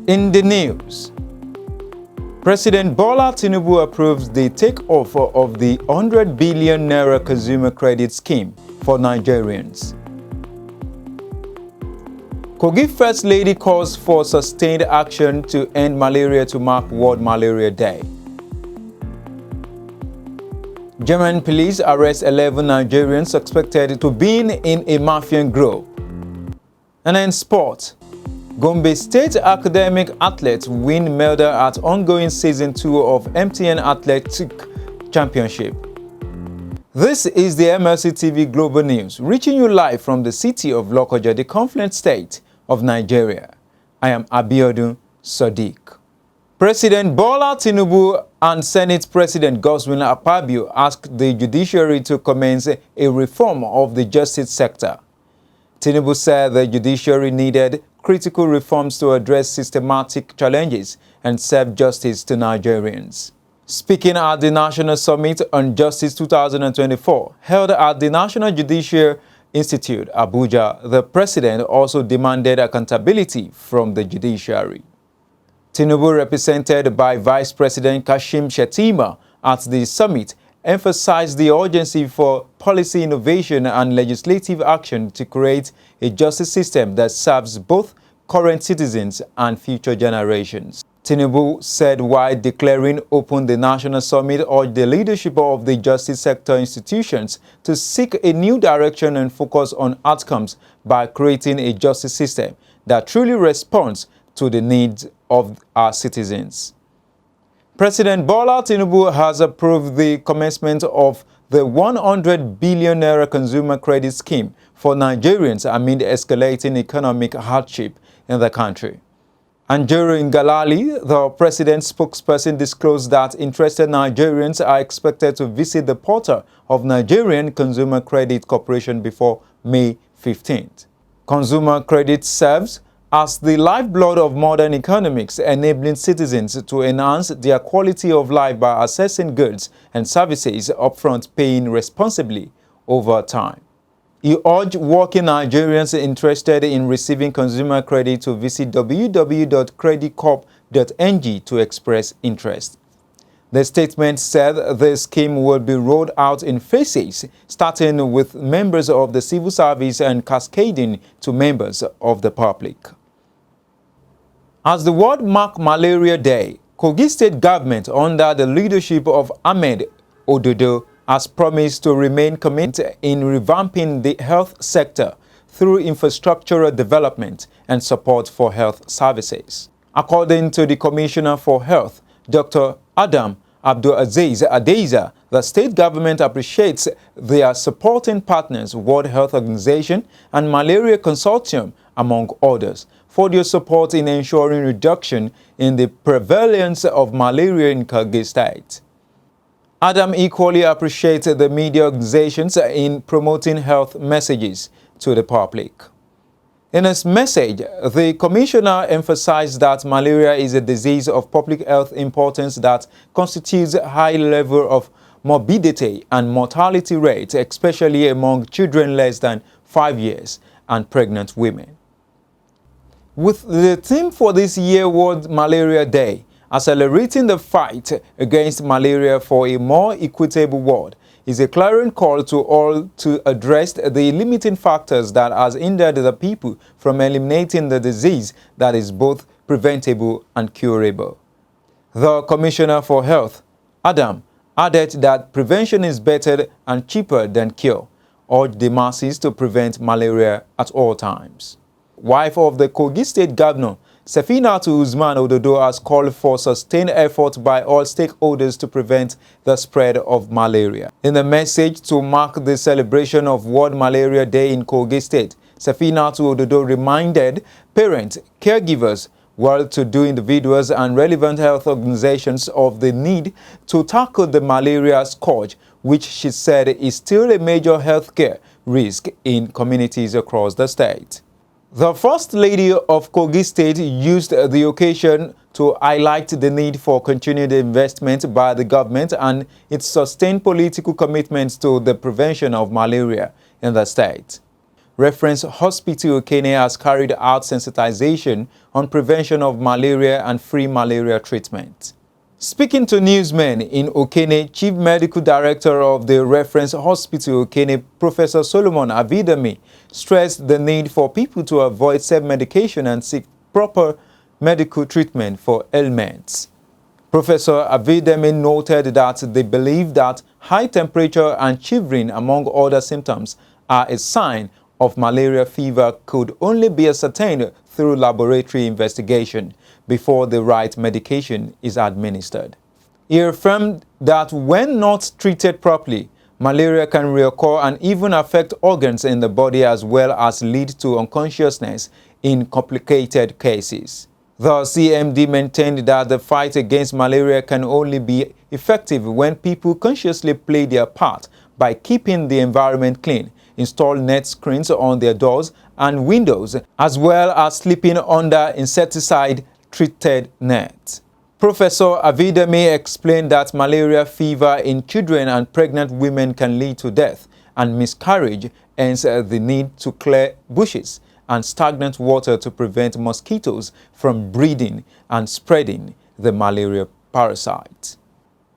In the news, President Bola Tinubu approves the takeover of the 100 billion naira consumer credit scheme for Nigerians. Kogi First Lady calls for sustained action to end malaria to mark World Malaria Day. German police arrest 11 Nigerians suspected to be in a Mafia group. And in sport, Kogi State academic athletes win medal at ongoing Season 2 of MTN Athletic Championship. This is the MLC TV Global News, reaching you live from the city of Lokoja, the confluent state of Nigeria. I am Abiodun Sadiq. President Bola Tinubu and Senate President Godswill Akpabio asked the judiciary to commence a reform of the justice sector. Tinubu said the judiciary needed critical reforms to address systematic challenges and serve justice to Nigerians. Speaking at the National Summit on Justice 2024, held at the National Judicial Institute, Abuja, the president also demanded accountability from the judiciary. Tinubu, represented by Vice President Kashim Shettima at the summit, emphasized the urgency for policy innovation and legislative action to create a justice system that serves both current citizens and future generations. Tinubu said while declaring open the national summit, urged the leadership of the justice sector institutions to seek a new direction and focus on outcomes by creating a justice system that truly responds to the needs of our citizens. President Bola Tinubu has approved the commencement of the 100 billion naira consumer credit scheme for Nigerians amid escalating economic hardship in the country. And during Galali, the president's spokesperson disclosed that interested Nigerians are expected to visit the portal of Nigerian Consumer Credit Corporation before May 15th. Consumer credit serves as the lifeblood of modern economics, enabling citizens to enhance their quality of life by accessing goods and services upfront, paying responsibly over time. He urged working Nigerians interested in receiving consumer credit to visit www.CREDICORP.ng to express interest. The statement said the scheme will be rolled out in phases, starting with members of the civil service and cascading to members of the public. As the world marked Malaria Day, Kogi State government, under the leadership of Ahmed Ododo, has promised to remain committed in revamping the health sector through infrastructural development and support for health services. According to the Commissioner for Health, Dr. Adam Abdulaziz Adeza, the state government appreciates their supporting partners, World Health Organization and Malaria Consortium, among others, for their support in ensuring reduction in the prevalence of malaria in Kogi State. Adam equally appreciates the media organizations in promoting health messages to the public. In his message, the commissioner emphasized that malaria is a disease of public health importance that constitutes a high level of morbidity and mortality rate, especially among children less than 5 years and pregnant women. With the theme for this year's World Malaria Day, accelerating the fight against malaria for a more equitable world, is a clarion call to all to address the limiting factors that has hindered the people from eliminating the disease that is both preventable and curable. The Commissioner for Health, Adam, added that prevention is better and cheaper than cure, urged the masses to prevent malaria at all times. Wife of the Kogi State Governor, Sefinatu Usman Ododo, has called for sustained effort by all stakeholders to prevent the spread of malaria. In a message to mark the celebration of World Malaria Day in Kogi State, Sefinatu Ododo reminded parents, caregivers, well-to-do individuals and relevant health organizations of the need to tackle the malaria scourge, which she said is still a major healthcare risk in communities across the state. The First Lady of Kogi State used the occasion to highlight the need for continued investment by the government and its sustained political commitment to the prevention of malaria in the state. Reference Hospital Okene has carried out sensitization on prevention of malaria and free malaria treatment. Speaking to newsmen in Okene, Chief Medical Director of the Reference Hospital Okene, Professor Solomon Avidami, stressed the need for people to avoid self-medication and seek proper medical treatment for ailments. Professor Avidami noted that they believe that high temperature and shivering, among other symptoms, are a sign of malaria fever could only be ascertained through laboratory investigation before the right medication is administered. He affirmed that when not treated properly, malaria can reoccur and even affect organs in the body as well as lead to unconsciousness in complicated cases. The CMD maintained that the fight against malaria can only be effective when people consciously play their part by keeping the environment clean, install net screens on their doors and windows, as well as sleeping under insecticide-treated nets. Professor Avidami explained that malaria fever in children and pregnant women can lead to death and miscarriage, hence the need to clear bushes and stagnant water to prevent mosquitoes from breeding and spreading the malaria parasite.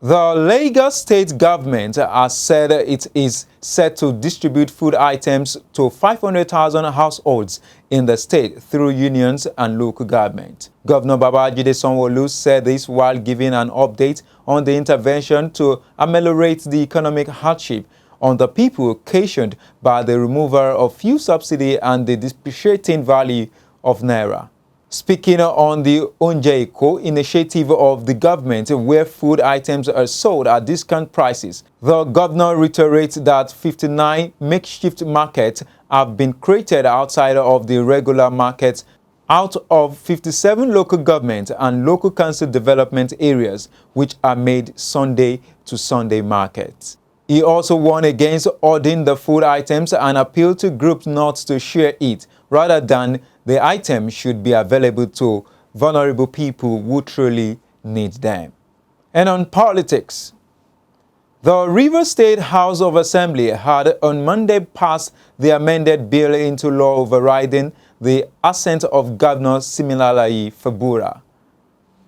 The Lagos state government has said it is set to distribute food items to 500,000 households in the state through unions and local government. Governor Babajide Sanwo-Olu said this while giving an update on the intervention to ameliorate the economic hardship on the people occasioned by the removal of fuel subsidy and the depreciating value of Naira. Speaking on the Onjeiko initiative of the government where food items are sold at discount prices, the governor reiterates that 59 makeshift markets have been created outside of the regular markets out of 57 local government and local council development areas which are made Sunday to Sunday markets. He also warned against hoarding the food items and appealed to groups not to share it, rather than the items should be available to vulnerable people who truly need them. And on politics, the Rivers State House of Assembly had on Monday passed the amended bill into law overriding the assent of Governor Siminalayi Fubara.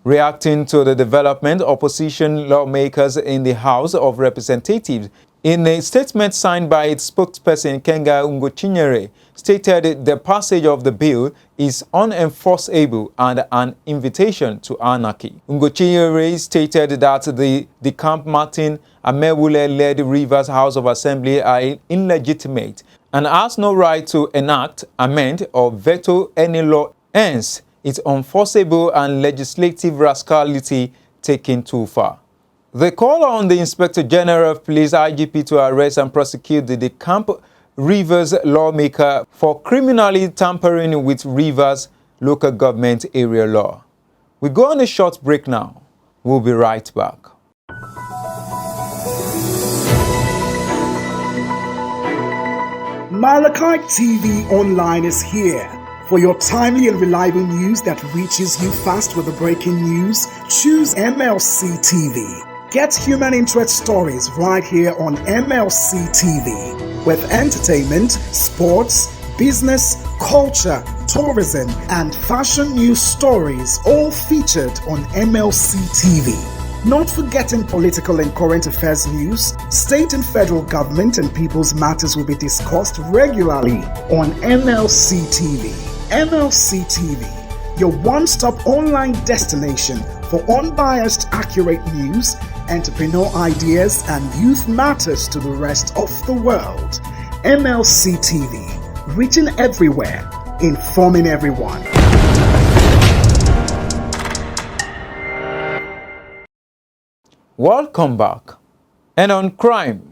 Reacting to the development, opposition lawmakers in the House of Representatives, in a statement signed by its spokesperson Kenga Ngochinyere, stated the passage of the bill is unenforceable and an invitation to anarchy. Ngochinyere stated that the Camp Martin Amewule-led Rivers House of Assembly are illegitimate and has no right to enact, amend, or veto any law. Hence, it's unenforceable and legislative rascality taken too far. The call on the Inspector General of Police IGP to arrest and prosecute the Camp Rivers lawmaker for criminally tampering with Rivers local government area law. We go on a short break now. We'll be right back. Malachi TV Online is here. For your timely and reliable news that reaches you fast with the breaking news, choose MLC TV. Get human interest stories right here on MLC TV. With entertainment, sports, business, culture, tourism, and fashion news stories all featured on MLC TV. Not forgetting political and current affairs news, state and federal government and people's matters will be discussed regularly on MLC TV. MLC TV, your one-stop online destination for unbiased, accurate news, entrepreneur ideas, and youth matters to the rest of the world. MLC TV, reaching everywhere, informing everyone. Welcome back. And on crime,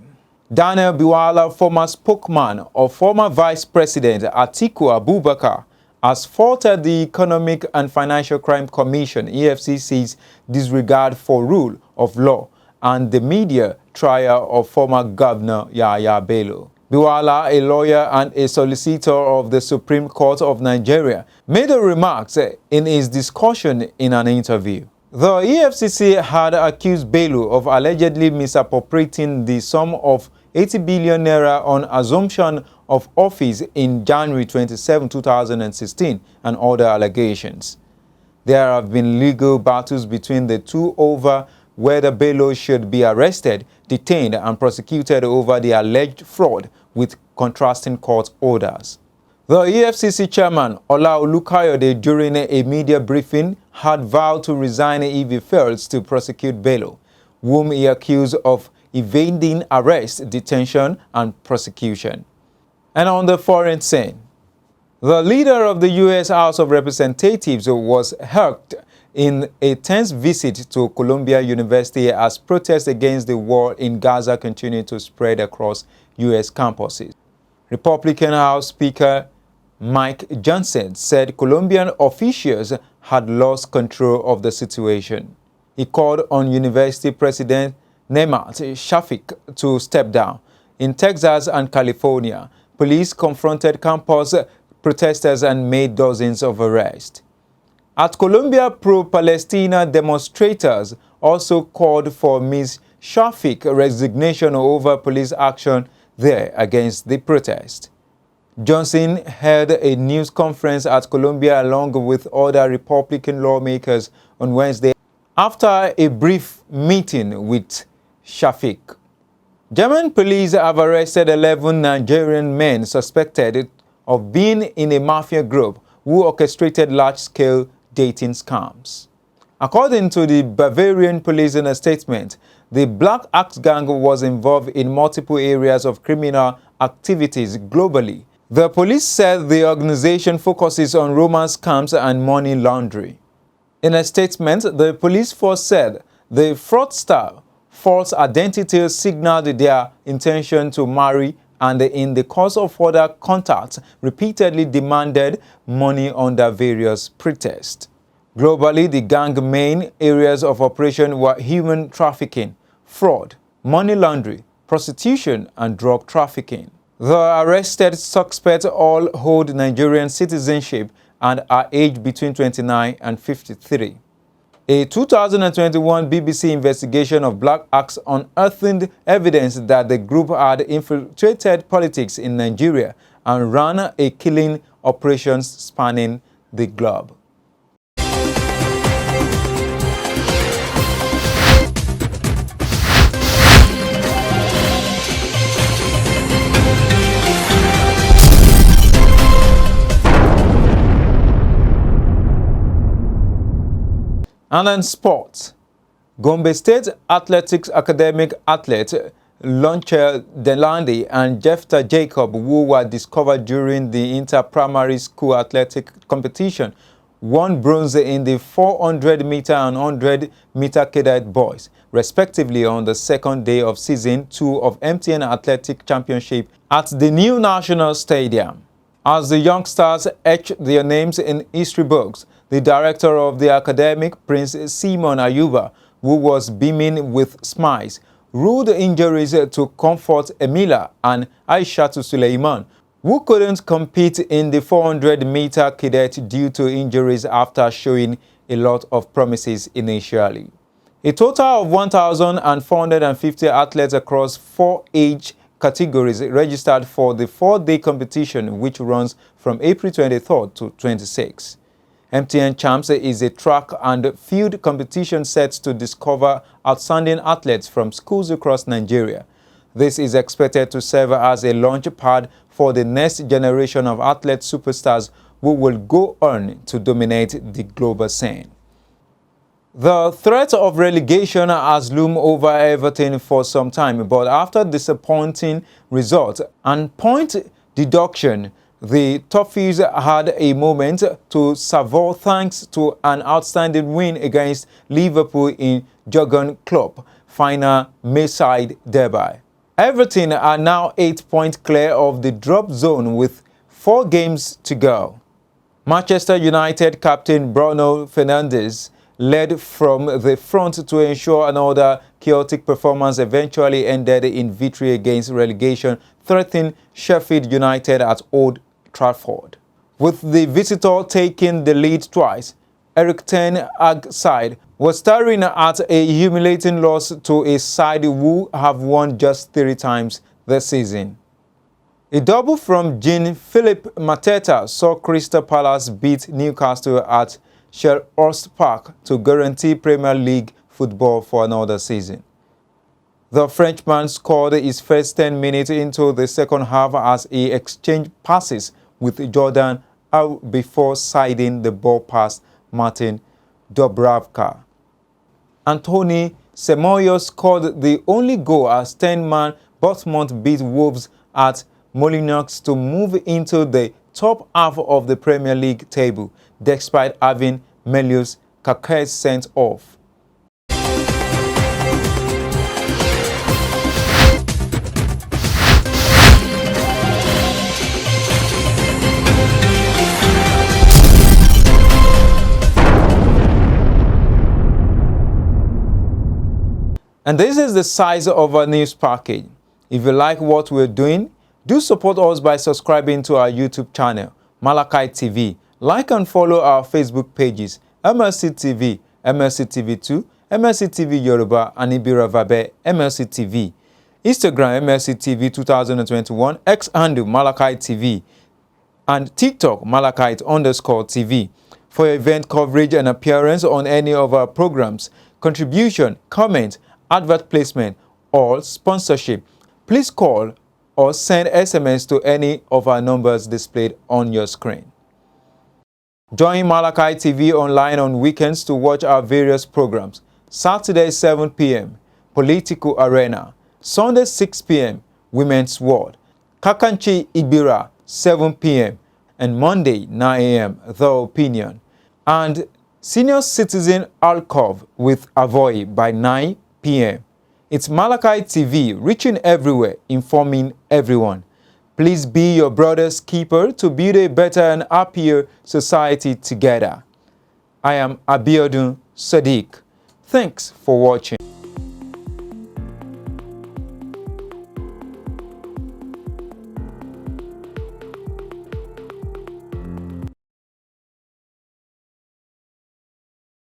Daniel Bwala, former spokesman of former Vice President Atiku Abubakar, has faulted the Economic and Financial Crime Commission (EFCC's) disregard for rule of law and the media trial of former Governor Yahaya Bello. Bwala, a lawyer and a solicitor of the Supreme Court of Nigeria, made the remarks in his discussion in an interview. The EFCC had accused Bello of allegedly misappropriating the sum of 80 billion naira on assumption of office in January 27, 2016, and other allegations. There have been legal battles between the two over whether Bello should be arrested, detained, and prosecuted over the alleged fraud, with contrasting court orders. The EFCC chairman, Ola-Olukayode, during a media briefing, had vowed to resign if he fails to prosecute Bello, whom he accused of evading arrest, detention, and prosecution. And on the foreign scene, the leader of the U.S. House of Representatives was hurt in a tense visit to Columbia University as protests against the war in Gaza continue to spread across U.S. campuses. Republican House Speaker Mike Johnson said Colombian officials had lost control of the situation. He called on University President Nemat Shafik to step down. In Texas and California, police confronted campus protesters and made dozens of arrests. At Colombia, pro-Palestina demonstrators also called for Ms. Shafik's resignation over police action there against the protest. Johnson held a news conference at Colombia along with other Republican lawmakers on Wednesday after a brief meeting with Shafik. German police have arrested 11 Nigerian men suspected of being in a mafia group who orchestrated large-scale dating scams. According to the Bavarian police in a statement, the Black Axe gang was involved in multiple areas of criminal activities globally. The police said the organization focuses on romance scams and money laundering. In a statement, the police force said the fraudster false identities signaled their intention to marry and in the course of further contacts repeatedly demanded money under various pretexts. Globally, the gang's main areas of operation were human trafficking, fraud, money laundering, prostitution, and drug trafficking. The arrested suspects all hold Nigerian citizenship and are aged between 29 and 53. A 2021 BBC investigation of Black Axe unearthed evidence that the group had infiltrated politics in Nigeria and ran a killing operations spanning the globe. And in sports, Gombe State Athletics Academic athlete Lonche Delandi and Jefta Jacob, who were discovered during the inter-primary school athletic competition, won bronze in the 400-meter and 100-meter cadet boys, respectively, on the second day of Season 2 of MTN Athletic Championship at the new National Stadium. As the youngsters etched their names in history books, the director of the academic, Prince Simon Ayuba, who was beaming with smiles, ruled injuries to Comfort Emila and Aishatu Suleiman, who couldn't compete in the 400-meter cadet due to injuries after showing a lot of promises initially. A total of 1,450 athletes across 4 age categories registered for the 4-day competition, which runs from April 23rd to 26th. MTN Champs is a track and field competition set to discover outstanding athletes from schools across Nigeria. This is expected to serve as a launch pad for the next generation of athlete superstars who will go on to dominate the global scene. The threat of relegation has loomed over Everton for some time, but after disappointing results and point deduction, the Toffees had a moment to savour thanks to an outstanding win against Liverpool in Jurgen Klopp final Merseyside derby. Everton are now 8 points clear of the drop zone with 4 games to go. Manchester United captain Bruno Fernandes led from the front to ensure another chaotic performance eventually ended in victory against relegation threatening Sheffield United at Old Trafford. With the visitor taking the lead twice, Eric Ten Hag's side was staring at a humiliating loss to a side who have won just 3 times this season. A double from Jean-Philippe Mateta saw Crystal Palace beat Newcastle at Selhurst Park to guarantee Premier League football for another season. The Frenchman scored his first 10 minutes into the second half as he exchanged passes with Jordan Ayew before siding the ball past Martin Dubravka. Anthony Semenyo scored the only goal as 10-man Bournemouth beat Wolves at Molineux to move into the top half of the Premier League table, despite having MEWS sent off. And this is the size of our news package. If you like what we're doing, do support us by subscribing to our YouTube channel, Malachi TV. Like and follow our Facebook pages, MLC TV, MLC TV2, MLC TV Yoruba, and Ibira Vabe, MLC TV. Instagram, MLC TV 2021, X handle, Malachi TV, and TikTok, Malachite_TV. For event coverage and appearance on any of our programs, contribution, comment, advert placement, or sponsorship, please call or send SMS to any of our numbers displayed on your screen. Join Malachi TV online on weekends to watch our various programs. Saturday 7 p.m. Political Arena, Sunday 6 p.m. Women's World, Kakanchi Ibira 7 p.m. and Monday 9 a.m. The Opinion, and Senior Citizen Alcove with Avoy by 9 p.m. It's Malachi TV, reaching everywhere, informing everyone. Please be your brother's keeper to build a better and happier society together. I am Abiodun Sadiq. Thanks for watching.